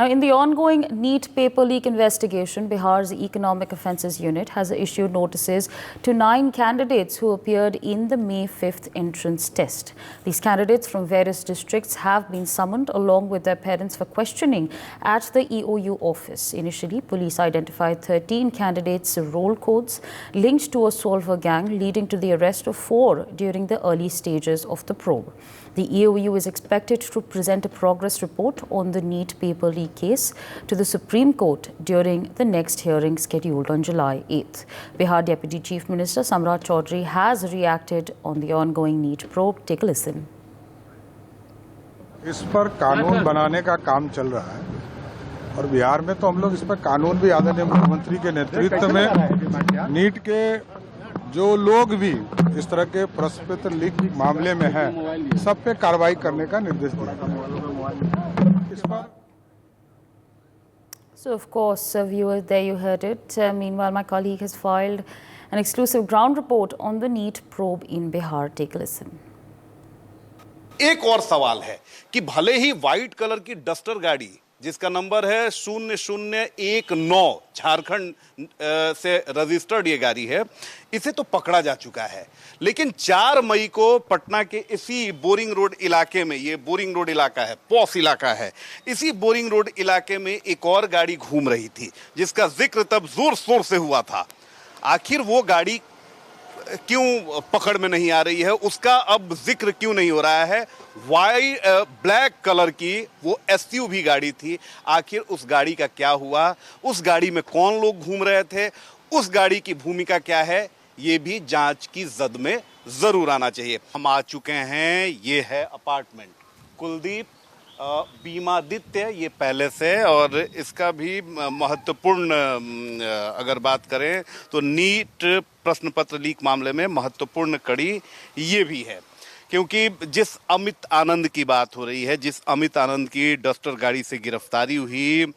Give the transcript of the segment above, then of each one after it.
Now, in the ongoing NEET paper leak investigation, Bihar's Economic Offences Unit has issued notices to 9 candidates who appeared in the May 5th entrance test. These candidates from various districts have been summoned along with their parents for questioning at the EOU office. Initially, police identified 13 candidates' roll codes linked to a solver gang, leading to the arrest of 4 during the early stages of the probe. The EOU is expected to present a progress report on the NEET paper leak case to the Supreme Court during the next hearing scheduled on July 8th. Bihar Deputy Chief Minister Samrat Chaudhary has reacted on the ongoing NEET probe. Take a listen. इस पर कानून बनाने का काम चल रहा है और बिहार में तो हम लोग इस पर कानून भी आदरणीय मुख्यमंत्री के नेतृत्व में नीट के जो लोग भी इस तरह के प्रश्न पत्र लीक मामले में हैं, सब पे कार्रवाई करने का निर्देश दिया इस पर। So, of course, viewers, there you heard it. Meanwhile, my colleague has filed an exclusive ground report on the NEET probe in Bihar. Take a listen. एक और सवाल है कि भले ही व्हाइट कलर की डस्टर गाड़ी जिसका नंबर है 0019 झारखंड से रजिस्टर्ड ये गाड़ी है, इसे तो पकड़ा जा चुका है, लेकिन 4 मई को पटना के इसी बोरिंग रोड इलाके में, ये बोरिंग रोड इलाका है, पॉस इलाका है, इसी बोरिंग रोड इलाके में एक और गाड़ी घूम रही थी जिसका जिक्र तब जोर शोर से हुआ था। आखिर वो गाड़ी क्यों पकड़ में नहीं आ रही है, उसका अब जिक्र क्यों नहीं हो रहा है? ब्लैक कलर की वो एसयूवी गाड़ी थी, आखिर उस गाड़ी का क्या हुआ? उस गाड़ी में कौन लोग घूम रहे थे? उस गाड़ी की भूमिका क्या है? ये भी जांच की जद में जरूर आना चाहिए। हम आ चुके हैं, ये है अपार्टमेंट कुलदीप बीमादित्य, ये पैलेस है और इसका भी महत्वपूर्ण अगर बात करें तो नीट प्रश्न पत्र लीक मामले में महत्वपूर्ण कड़ी ये भी है, क्योंकि जिस अमित आनंद की बात हो रही है, जिस अमित आनंद की डस्टर गाड़ी से गिरफ्तारी हुई,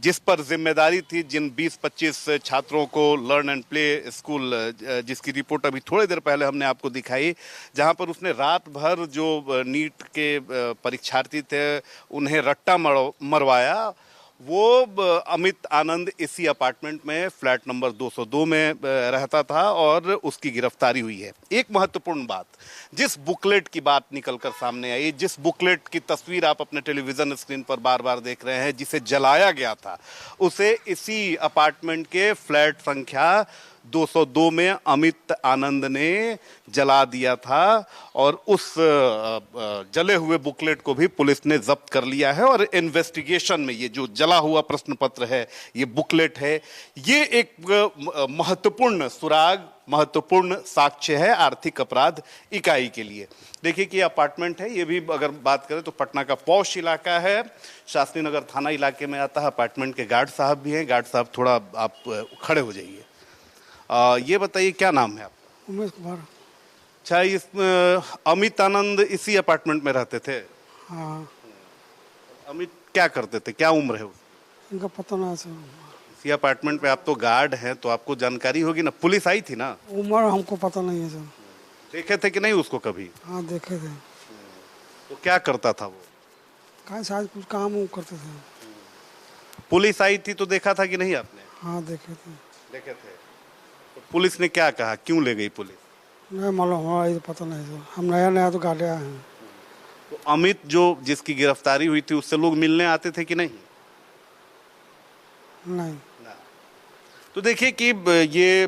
जिस पर जिम्मेदारी थी जिन 20-25 छात्रों को लर्न एंड प्ले स्कूल, जिसकी रिपोर्ट अभी थोड़ी देर पहले हमने आपको दिखाई, जहां पर उसने रात भर जो नीट के परीक्षार्थी थे उन्हें रट्टा मरवाया, वो अमित आनंद इसी अपार्टमेंट में फ्लैट नंबर 202 में रहता था और उसकी गिरफ्तारी हुई है। एक महत्वपूर्ण बात, जिस बुकलेट की बात निकलकर सामने आई, जिस बुकलेट की तस्वीर आप अपने टेलीविजन स्क्रीन पर बार बार देख रहे हैं, जिसे जलाया गया था, उसे इसी अपार्टमेंट के फ्लैट संख्या 202 में अमित आनंद ने जला दिया था और उस जले हुए बुकलेट को भी पुलिस ने जब्त कर लिया है और इन्वेस्टिगेशन में ये जो जला हुआ प्रश्न पत्र है, ये बुकलेट है, ये एक महत्वपूर्ण सुराग, महत्वपूर्ण साक्ष्य है आर्थिक अपराध इकाई के लिए। देखिए कि अपार्टमेंट है, ये भी अगर बात करें तो पटना का पौष इलाका है, शास्त्री नगर थाना इलाके में आता है। अपार्टमेंट के गार्ड साहब भी हैं। गार्ड साहब थोड़ा आप खड़े हो जाइए। ये बताइए क्या नाम है आपका? उमेश कुमार। अच्छा, इस अमित आनंद इसी अपार्टमेंट में रहते थे? हाँ। अमित क्या करते थे, क्या उम्र है उसकी? इनका पता ना है। इसी अपार्टमेंट में आप तो गार्ड हैं, तो आपको जानकारी होगी ना, पुलिस आई थी ना? उम्र हमको पता नहीं है सर। देखे थे कि नहीं उसको कभी? हाँ देखे थे। तो क्या करता था वो? कहाँ शायद कुछ काम करते थे। पुलिस आई थी तो देखा था कि नहीं आपने? हाँ देखे थे। देखे थे। तो पुलिस ने क्या कहा, क्यों ले गई पुलिस? नहीं मालूम, हमारा ये पता नहीं सर, हम नया नया तो गाड़ियाँ हैं। तो अमित जो जिसकी गिरफ्तारी हुई थी, उससे लोग मिलने आते थे कि नहीं? नहीं। तो देखिए कि ये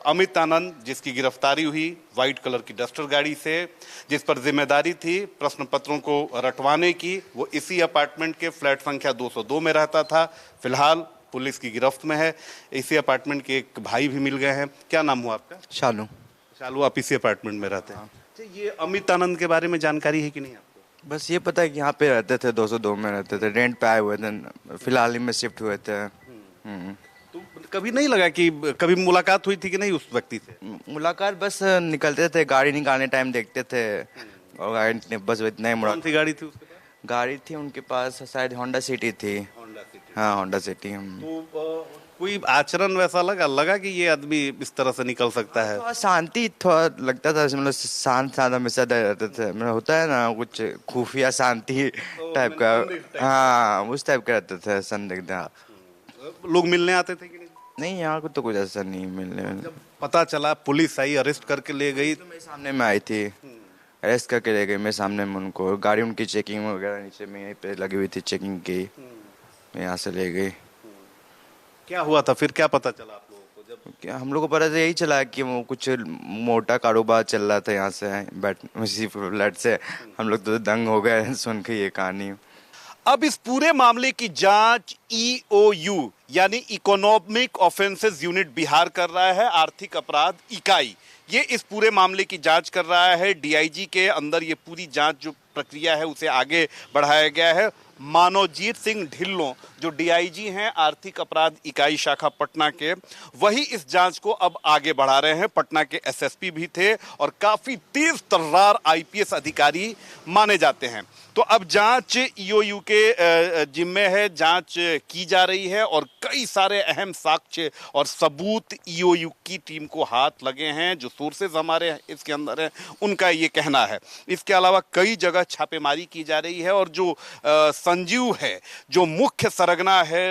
अमित आनंद जिसकी गिरफ्तारी हुई व्हाइट कलर की डस्टर गाड़ी से, जिस पर जिम्मेदारी थी प्रश्न पत्रों को रटवाने की, वो इसी अपार्टमेंट के फ्लैट संख्या 202 में रहता था। फिलहाल पुलिस की गिरफ्त में है। इसी अपार्टमेंट के एक भाई भी मिल गए हैं। क्या नाम हुआ आपका? शालू। शालू, आप इसी अपार्टमेंट में रहते हैं? ये अमित आनंद के बारे में जानकारी है कि नहीं आपको? बस ये पता है कि यहाँ पे रहते थे, 202 में रहते थे, रेंट पे आए हुए थे, फिलहाल ही में शिफ्ट हुए थे। तो कभी नहीं लगा कि कभी मुलाकात हुई थी कि नहीं उस व्यक्ति से? मुलाकात बस निकलते थे, गाड़ी निकालने टाइम देखते थे और गाड़ी बस इतना ही। कौन सी गाड़ी थी उसके पास? गाड़ी थी उनके पास शायद होंडा सिटी थी। हाँ होंडा सिटी। तो कोई आचरण वैसा लगा कि ये आदमी इस तरह से निकल सकता है? थोड़ा शांति थोड़ा लगता था, मतलब शांत शांत हमेशा रहते थे, मतलब होता है ना कुछ खुफिया शांति टाइप का, हाँ उस टाइप का रहते थे संदिग्ध। लोग मिलने आते थे कि नहीं? नहीं यहाँ को तो कुछ ऐसा नहीं मिलने। पता चला पुलिस आई, अरेस्ट करके ले गई। तो मेरे सामने में आई थी, अरेस्ट करके ले गई मेरे सामने में उनको, गाड़ी उनकी चेकिंग वगैरह नीचे में यहीं पे लगी हुई थी चेकिंग की, यहाँ से ले गई। क्या हुआ था फिर, क्या पता चला आप लोगों को? जब क्या हम लोग को पता तो यही चला कि वो कुछ मोटा कारोबार चल रहा था यहाँ से बैठ उसी फ्लैट से, हम लोग तो दंग हो गए सुन के ये कहानी। अब इस पूरे मामले की जांच ईओयू यानी इकोनॉमिक ऑफेंसेस यूनिट बिहार कर रहा है, आर्थिक अपराध इकाई ये इस पूरे मामले की जांच कर रहा है। डीआईजी के अंदर ये पूरी जांच जो प्रक्रिया है उसे आगे बढ़ाया गया है। मानवजीत सिंह ढिल्लों जो डीआईजी हैं आर्थिक अपराध इकाई शाखा पटना के, वही इस जांच को अब आगे बढ़ा रहे हैं। पटना के एसएसपी भी थे और काफी तेज तर्रार आईपीएस अधिकारी माने जाते हैं। तो अब जांच ईओयू के जिम्मे है, जांच की जा रही है और कई सारे अहम साक्ष्य और सबूत ईओयू की टीम को हाथ लगे हैं। जो सोर्सेज हमारे इसके अंदर हैं उनका ये कहना है। इसके अलावा कई जगह छापेमारी की जा रही है और जो संजीव है, जो मुख्य सरगना है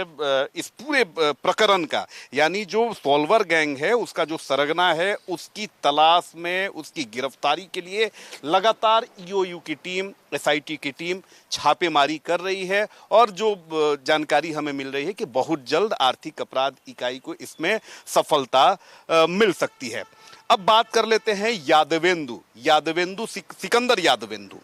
इस पूरे प्रकरण का, यानी जो सॉल्वर गैंग है उसका जो सरगना है, उसकी तलाश में, उसकी गिरफ्तारी के लिए लगातार ईओयू की टीम, एसआईटी की टीम छापेमारी कर रही है। और जो जानकारी हमें मिल रही है कि बहुत जल्द आर्थिक अपराध इकाई को इसमें सफलता मिल सकती है। अब बात कर लेते हैं यादवेंदु सिकंदर यादवेंदु।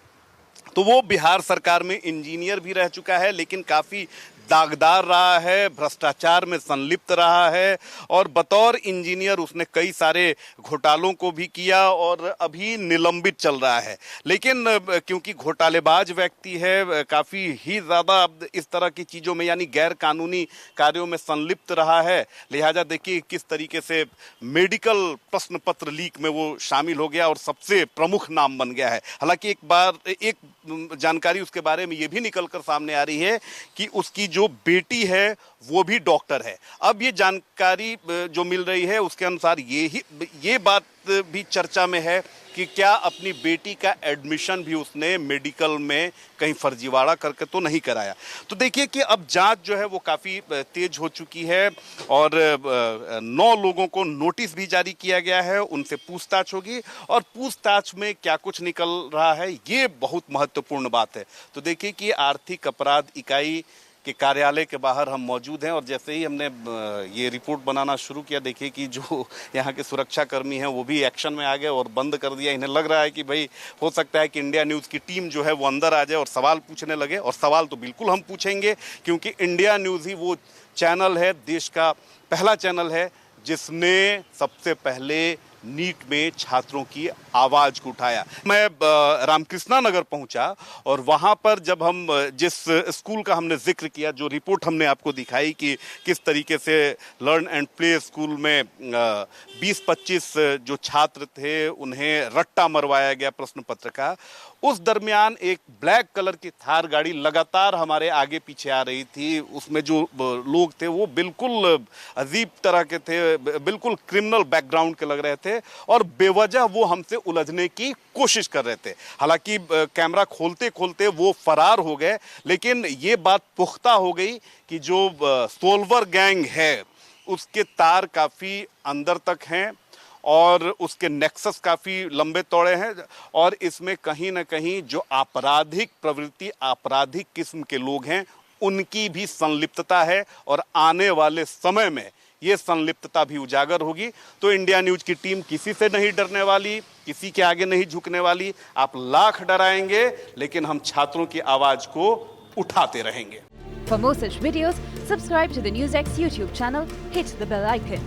तो वो बिहार सरकार में इंजीनियर भी रह चुका है, लेकिन काफ़ी दागदार रहा है, भ्रष्टाचार में संलिप्त रहा है और बतौर इंजीनियर उसने कई सारे घोटालों को भी किया और अभी निलंबित चल रहा है। लेकिन क्योंकि घोटालेबाज व्यक्ति है, काफ़ी ही ज़्यादा इस तरह की चीज़ों में यानी गैर कानूनी कार्यों में संलिप्त रहा है, लिहाजा देखिए किस तरीके से मेडिकल प्रश्न पत्र लीक में वो शामिल हो गया और सबसे प्रमुख नाम बन गया है। हालांकि एक जानकारी उसके बारे में ये भी निकलकर सामने आ रही है कि उसकी जो बेटी है वो भी डॉक्टर है। अब ये जानकारी जो मिल रही है उसके अनुसार ये बात भी चर्चा में है कि क्या अपनी बेटी का एडमिशन भी उसने मेडिकल में कहीं फर्जीवाड़ा करके तो नहीं कराया। तो देखिए कि अब जांच जो है वो काफ़ी तेज हो चुकी है और 9 लोगों को नोटिस भी जारी किया गया है, उनसे पूछताछ होगी और पूछताछ में क्या कुछ निकल रहा है ये बहुत महत्वपूर्ण बात है। तो देखिए कि आर्थिक अपराध इकाई के कार्यालय के बाहर हम मौजूद हैं और जैसे ही हमने ये रिपोर्ट बनाना शुरू किया, देखिए कि जो यहाँ के सुरक्षा कर्मी हैं वो भी एक्शन में आ गए और बंद कर दिया। इन्हें लग रहा है कि भाई हो सकता है कि इंडिया न्यूज़ की टीम जो है वो अंदर आ जाए और सवाल पूछने लगे। और सवाल तो बिल्कुल हम पूछेंगे, क्योंकि इंडिया न्यूज़ ही वो चैनल है, देश का पहला चैनल है जिसने सबसे पहले नीट में छात्रों की आवाज को उठाया। मैं रामकृष्णा नगर पहुंचा और वहां पर जब हम जिस स्कूल का हमने जिक्र किया, जो रिपोर्ट हमने आपको दिखाई कि किस तरीके से लर्न एंड प्ले स्कूल में 20-25 जो छात्र थे उन्हें रट्टा मरवाया गया प्रश्न पत्र का, उस दरमियान एक ब्लैक कलर की थार गाड़ी लगातार हमारे आगे पीछे आ रही थी। उसमें जो लोग थे वो बिल्कुल अजीब तरह के थे, बिल्कुल क्रिमिनल बैकग्राउंड के लग रहे थे और बेवजह वो हमसे उलझने की कोशिश कर रहे थे। हालांकि कैमरा खोलते खोलते वो फरार हो गए, लेकिन ये बात पुख्ता हो गई कि जो सोल्वर गैंग है उसके तार काफ़ी अंदर तक हैं और उसके नेक्सस काफ़ी लंबे चौड़े हैं और इसमें कहीं ना कहीं जो आपराधिक प्रवृत्ति, आपराधिक किस्म के लोग हैं उनकी भी संलिप्तता है और आने वाले समय में ये संलिप्तता भी उजागर होगी। तो इंडिया न्यूज़ की टीम किसी से नहीं डरने वाली, किसी के आगे नहीं झुकने वाली। आप लाख डराएंगे लेकिन हम छात्रों की आवाज़ को उठाते रहेंगे। For more such videos, subscribe to the NewsX YouTube channel, hit the bell icon.